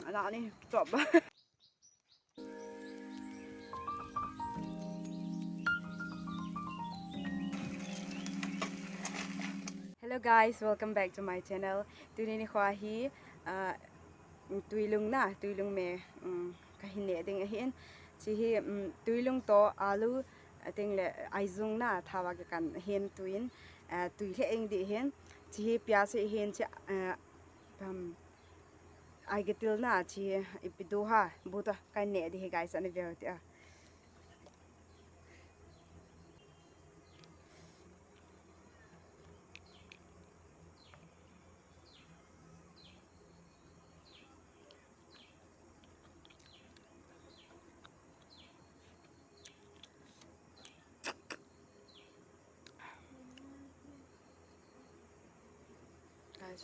anak ni coba. Hello guys, welcome back to my channel. Today ni khwahi tuilung me kahine ding hin chi hi tuilung to alu ting le aizung na thawa ke kan hen tuin tui le eng di hen chi hi pyas hen chi ai getil na chi ipidu ha buta kan ne di guys ani veo ti a guys.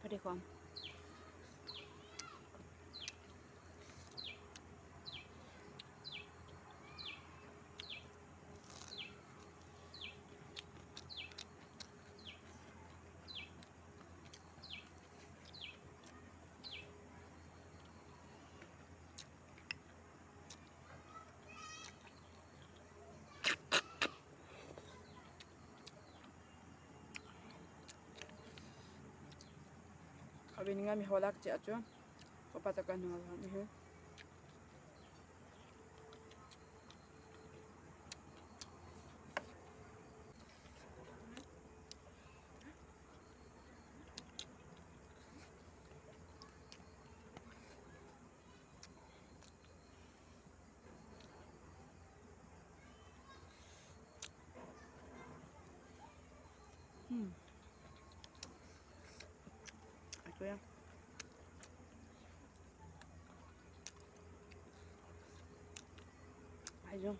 Pwede ko. Abi ni nga mi holak ci acu ko patakan nga ni he aku ya ayo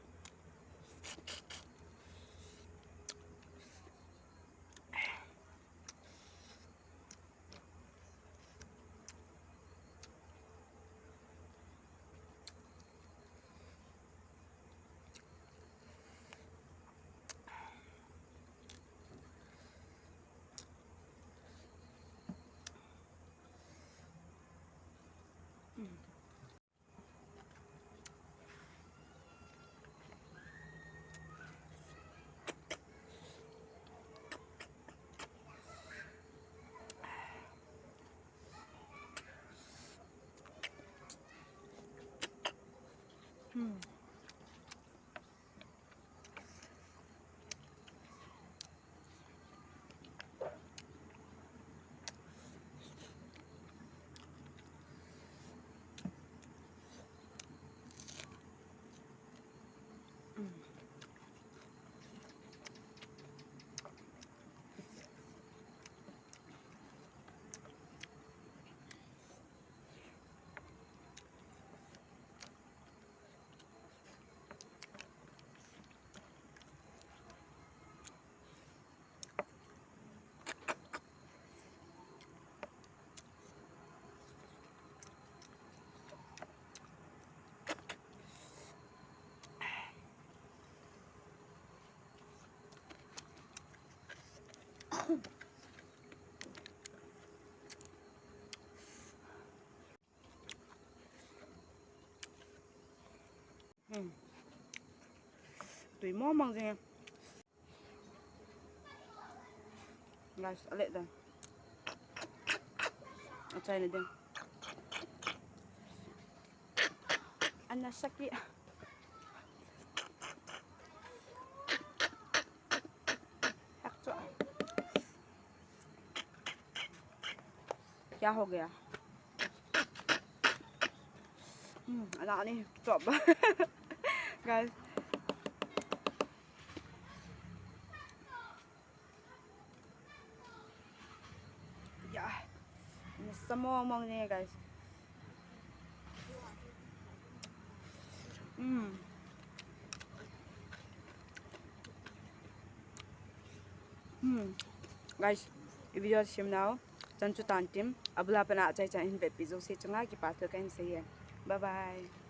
tùy món mang gì guys alek dah acai ni dia anak sakit क्या हो गया anak ni coba guys ya ini semua omong ni guys guys video sim now Chanchu Tantim, Abla Pana Chai Chan in Vepizo, Sechanga, Kipato, and say, bye bye.